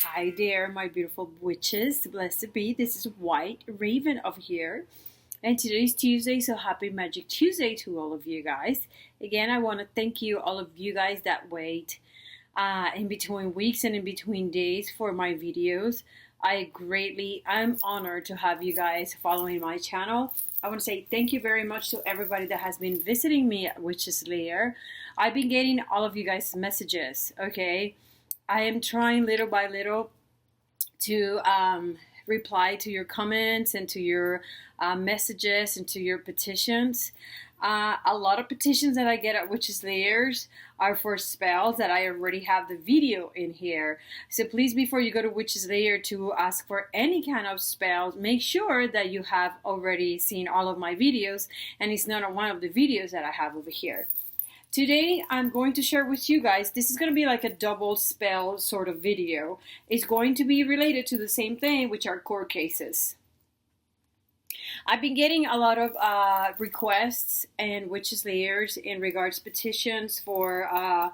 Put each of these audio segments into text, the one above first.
Hi there, my beautiful witches. Blessed be. This is White Raven over here. And today's Tuesday, so happy Magic Tuesday to all of you guys. Again, I want to thank you, all of you guys that wait in between weeks and in between days for my videos. I'm honored to have you guys following my channel. I want to say thank you very much to everybody that has been visiting me at Witch's Lair. I've been getting all of you guys' messages, okay? I am trying little by little to reply to your comments and to your messages and to your petitions. A lot of petitions that I get at Witch's Lairs are for spells that I already have the video in here. So please, before you go to Witch's Lair to ask for any kind of spells, make sure that you have already seen all of my videos and it's not one of the videos that I have over here. Today, I'm going to share with you guys, this is going to be like a double spell sort of video. It's going to be related to the same thing, which are court cases. I've been getting a lot of requests and Witches Lairs in regards to petitions for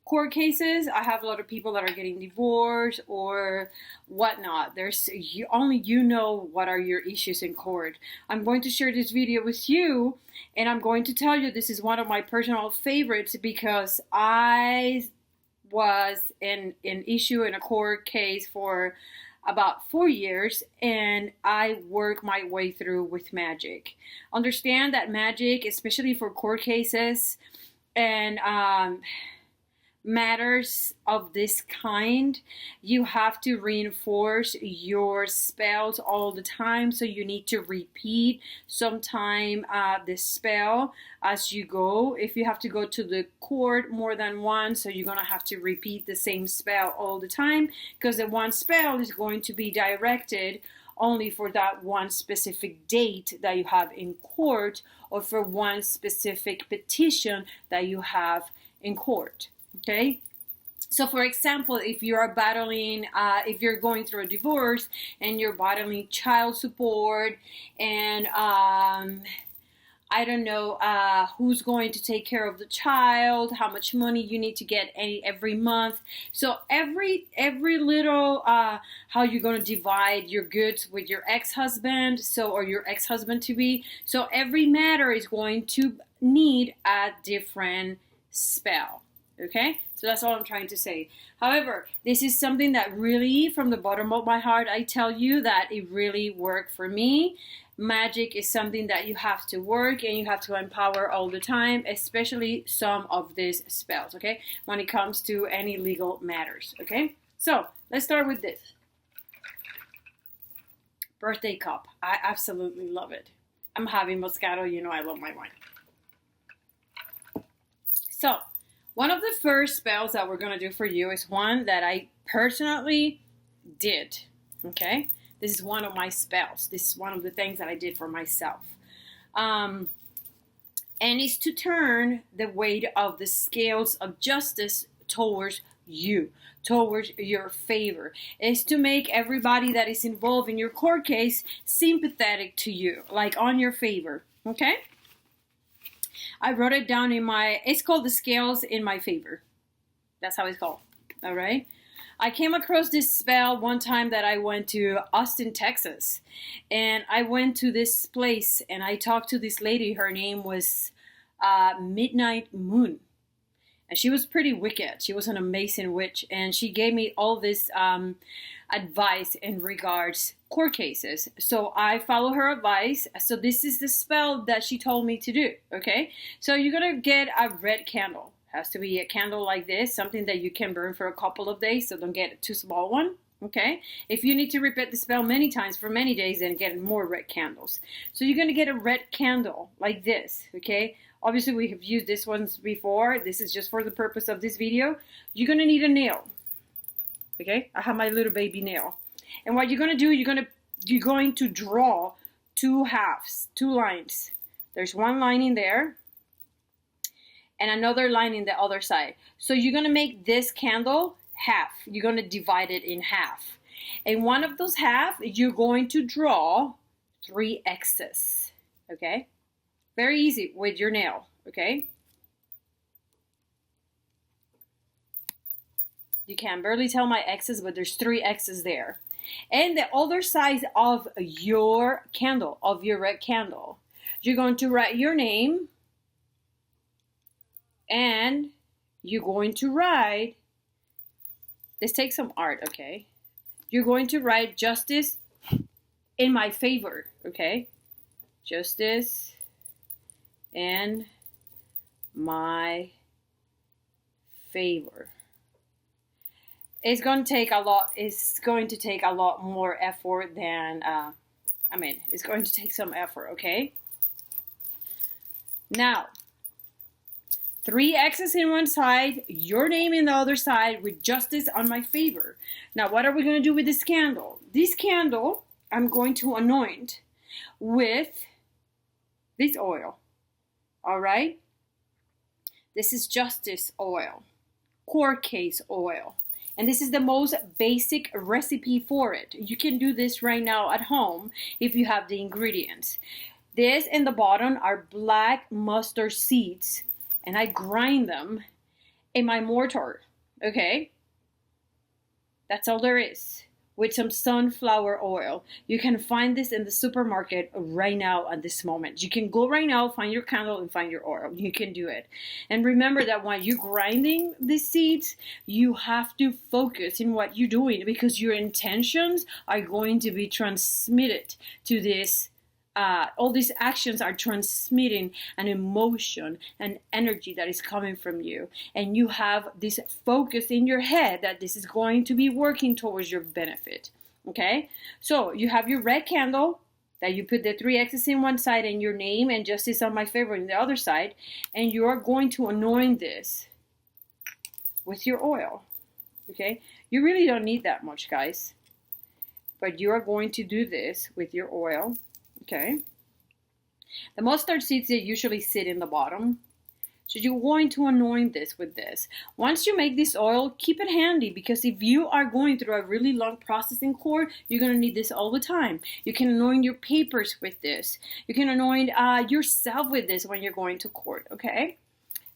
court cases. I have a lot of people that are getting divorced or whatnot. Only you know what are your issues in court. I'm going to share this video with you, and I'm going to tell you this is one of my personal favorites because I was in an issue in a court case for about 4 years, and I work my way through with magic. Understand that magic, especially for court cases and matters of this kind, you have to reinforce your spells all the time, so you need to repeat sometime the spell as you go. If you have to go to the court more than once, so you're gonna have to repeat the same spell all the time, because the one spell is going to be directed only for that one specific date that you have in court, or for one specific petition that you have in court. Okay, so for example, if you are battling, if you're going through a divorce and you're battling child support and I don't know who's going to take care of the child, how much money you need to get every month. So every little how you're going to divide your goods with your ex-husband, or your ex-husband to be. So every matter is going to need a different spell. Okay, so that's all I'm trying to say. However, this is something that really, from the bottom of my heart, I tell you that it really worked for me. Magic is something that you have to work and you have to empower all the time, especially some of these spells, okay, when it comes to any legal matters, okay? So, let's start with this. Birthday cup. I absolutely love it. I'm having Moscato, you know I love my wine. So, one of the first spells that we're going to do for you is one that I personally did, okay? This is one of my spells. This is one of the things that I did for myself. And it's to turn the weight of the scales of justice towards you, towards your favor. It's to make everybody that is involved in your court case sympathetic to you, like on your favor, okay? I wrote it down it's called the scales in my favor. That's how it's called, all right? I came across this spell one time that I went to Austin, Texas. And I went to this place and I talked to this lady. Her name was Midnight Moon. And she was pretty wicked. She was an amazing witch. And she gave me all this advice in regards court cases. So I follow her advice. So this is the spell that she told me to do, okay? So you're going to get a red candle. Has to be a candle like this, something that you can burn for a couple of days, so don't get a too small one, okay? If you need to repeat the spell many times for many days, then get more red candles. So you're going to get a red candle like this, okay? Obviously, we have used this ones before. This is just for the purpose of this video. You're going to need a nail, okay? I have my little baby nail. And what you're going to do, you're going to draw two halves, two lines. There's one line in there and another line in the other side. So you're going to make this candle half. You're going to divide it in half. And one of those half, you're going to draw 3 X's, okay? Very easy with your nail, okay? You can barely tell my X's, but there's 3 X's there. And the other side of your candle, of your red candle, you're going to write your name, and you're going to write, this takes some art, okay? You're going to write justice in my favor, okay? Justice in my favor. It's going to take a lot. It's going to take a lot more effort than. It's going to take some effort. Okay. Now, 3 X's in one side, your name in the other side, with justice on my favor. Now, what are we going to do with this candle? This candle, I'm going to anoint with this oil. All right. This is justice oil, court case oil. And this is the most basic recipe for it. You can do this right now at home if you have the ingredients. This in the bottom are black mustard seeds, and I grind them in my mortar, okay? That's all there is, with some sunflower oil. You can find this in the supermarket right now at this moment. You can go right now, find your candle, and find your oil. You can do it. And remember that when you're grinding these seeds, you have to focus in what you're doing, because your intentions are going to be transmitted to this. All these actions are transmitting an emotion and energy that is coming from you. And you have this focus in your head that this is going to be working towards your benefit. Okay? So you have your red candle that you put the 3 X's in one side and your name and justice on my favor in the other side. And you are going to anoint this with your oil. Okay? You really don't need that much, guys. But you are going to do this with your oil. Okay, the mustard seeds, they usually sit in the bottom. So you're going to anoint this with this. Once you make this oil, keep it handy, because if you are going through a really long process in court, you're going to need this all the time. You can anoint your papers with this. You can anoint yourself with this when you're going to court, okay?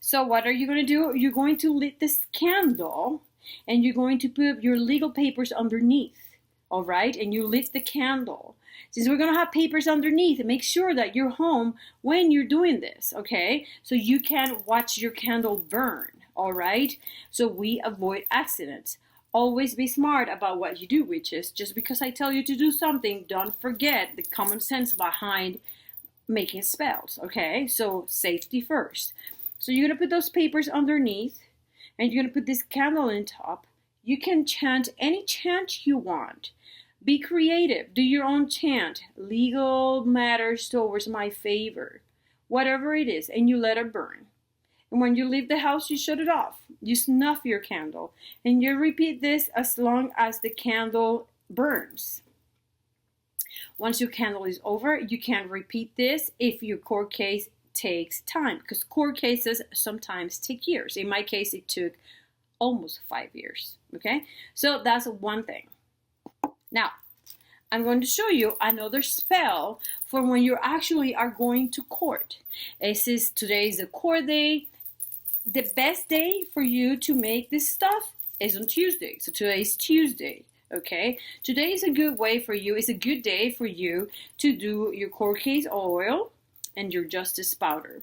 So what are you going to do? You're going to lit this candle, and you're going to put your legal papers underneath, all right? And you lit the candle. Since we're going to have papers underneath, make sure that you're home when you're doing this, okay? So you can watch your candle burn, all right? So we avoid accidents. Always be smart about what you do, witches. Just because I tell you to do something, don't forget the common sense behind making spells, okay? So safety first. So you're going to put those papers underneath, and you're going to put this candle on top. You can chant any chant you want. Be creative. Do your own chant. Legal matters towards my favor. Whatever it is. And you let it burn. And when you leave the house, you shut it off. You snuff your candle. And you repeat this as long as the candle burns. Once your candle is over, you can repeat this if your court case takes time. Because court cases sometimes take years. In my case, it took almost 5 years. Okay? So that's one thing. Now, I'm going to show you another spell for when you actually are going to court. Today is a court day. The best day for you to make this stuff is on Tuesday. So today is Tuesday, okay? Today is a good way for you. It's a good day for you to do your court case oil and your justice powder,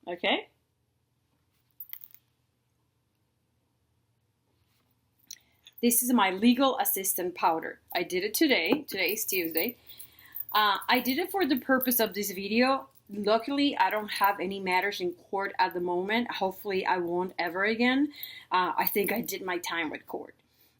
okay? This is my legal assistant powder. I did it today. Today is Tuesday. I did it for the purpose of this video. Luckily, I don't have any matters in court at the moment. Hopefully, I won't ever again. I think I did my time with court.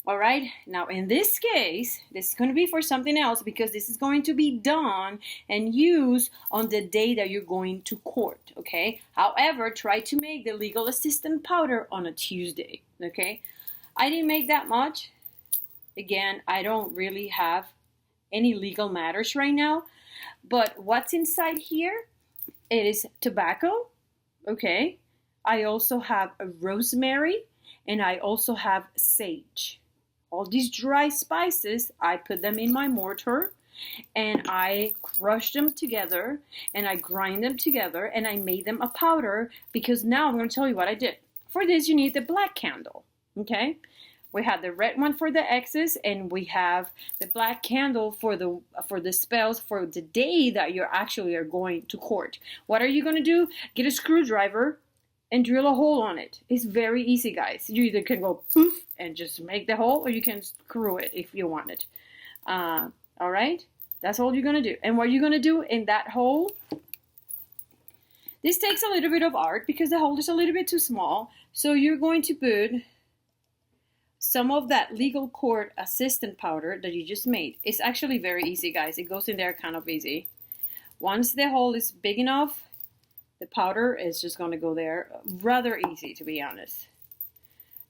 All right. Now, in this case, this is going to be for something else, because this is going to be done and used on the day that you're going to court. Okay. However, try to make the legal assistant powder on a Tuesday. Okay. I didn't make that much. Again, I don't really have any legal matters right now. But what's inside here? It is tobacco. Okay. I also have a rosemary, and I also have sage. All these dry spices, I put them in my mortar, and I crush them together, and I grind them together, and I made them a powder, because now I'm going to tell you what I did. For this, you need the black candle. Okay, we have the red one for the X's, and we have the black candle for the spells for the day that you actually are going to court. What are you going to do? Get a screwdriver and drill a hole on it. It's very easy, guys. You either can go poof and just make the hole, or you can screw it if you want it. All right, that's all you're going to do. And what you're going to do in that hole, this takes a little bit of art because the hole is a little bit too small. So you're going to put some of that legal court assistant powder that you just made. It's actually very easy, guys. It goes in there kind of easy. Once the hole is big enough, the powder is just going to go there. Rather easy, to be honest.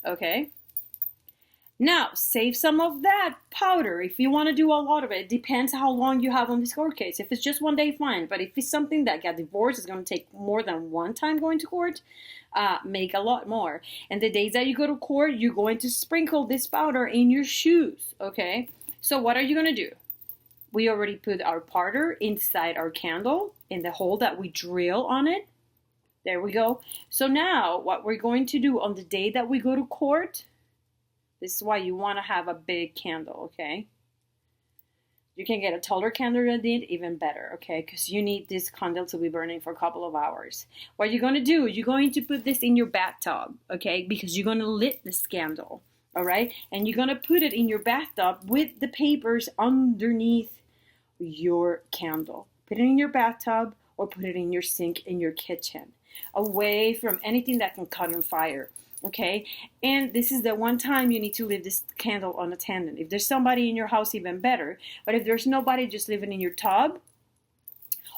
Okay. Now, save some of that powder if you want to do a lot of it. Depends how long you have on this court case. If it's just one day, fine. But if it's something that got divorced, it's going to take more than one time going to court, make a lot more. And the days that you go to court, you're going to sprinkle this powder in your shoes, okay? So what are you going to do? We already put our powder inside our candle in the hole that we drill on it. There we go. So now what we're going to do on the day that we go to court, this is why you want to have a big candle, okay? You can get a taller candle than it, even better, okay? Because you need this candle to be burning for a couple of hours. What you're going to do, you're going to put this in your bathtub, okay? Because you're going to lit this candle, all right? And you're going to put it in your bathtub with the papers underneath your candle. Put it in your bathtub or put it in your sink in your kitchen, away from anything that can cut on fire. Okay, and this is the one time you need to leave this candle unattended. If there's somebody in your house, even better. But if there's nobody, just leave it in your tub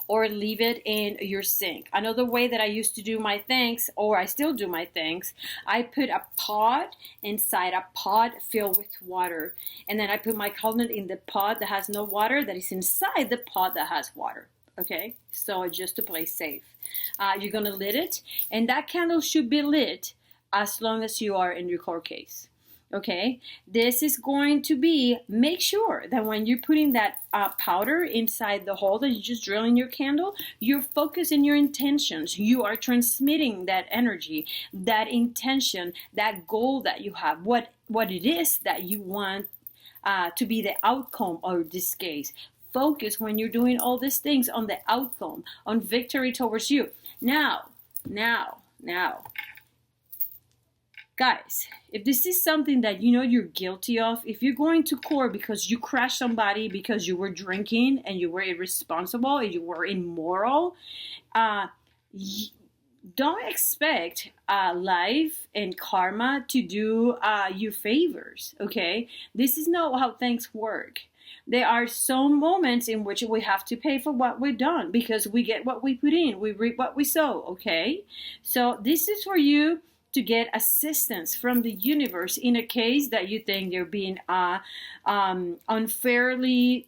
or leave it in your sink. Another way that I used to do my things, or I still do my things, I put a pot inside a pot filled with water. And then I put my candle in the pot that has no water, that is inside the pot that has water. Okay, so just to play safe. You're going to lit it, and that candle should be lit as long as you are in your court case. Okay, this is going to be, make sure that when you're putting that powder inside the hole that you just drill in your candle, you're focusing your intentions. You are transmitting that energy, that intention, that goal that you have, what it is that you want to be the outcome of this case. Focus when you're doing all these things on the outcome, on victory towards you. Now. Guys, if this is something that you know you're guilty of, if you're going to court because you crashed somebody because you were drinking and you were irresponsible and you were immoral, don't expect life and karma to do you favors, okay? This is not how things work. There are some moments in which we have to pay for what we've done because we get what we put in, we reap what we sow, okay? So this is for you to get assistance from the universe in a case that you think you're being unfairly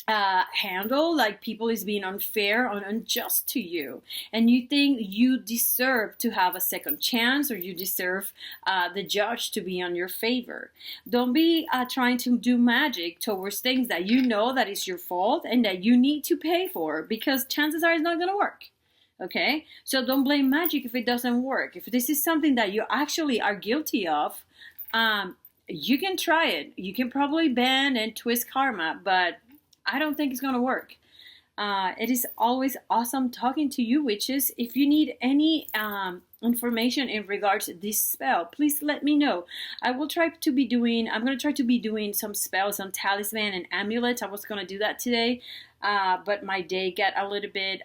handled, like people is being unfair or unjust to you, and you think you deserve to have a second chance, or you deserve the judge to be on your favor. Don't be trying to do magic towards things that you know that is your fault and that you need to pay for, because chances are it's not going to work. Okay, so don't blame magic if it doesn't work. If this is something that you actually are guilty of, you can try it. You can probably bend and twist karma, but I don't think it's going to work. It is always awesome talking to you, witches. If you need any information in regards to this spell, please let me know. I'm going to try to be doing some spells on talisman and amulets. I was going to do that today, but my day got a little bit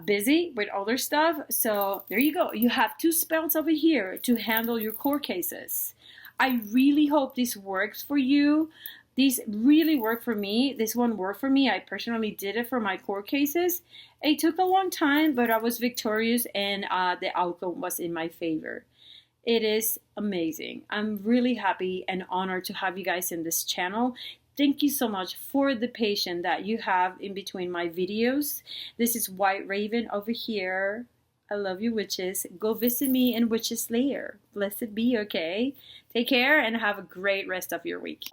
busy with other stuff. So there you go. You have 2 spells over here to handle your court cases. I really hope this works for you. These really work for me. This one worked for me. I personally did it for my court cases. It took a long time, but I was victorious, and the outcome was in my favor. It is amazing. I'm really happy and honored to have you guys in this channel. Thank you so much for the patience that you have in between my videos. This is White Raven over here. I love you, witches. Go visit me in Witch's Lair. Blessed be, okay? Take care and have a great rest of your week.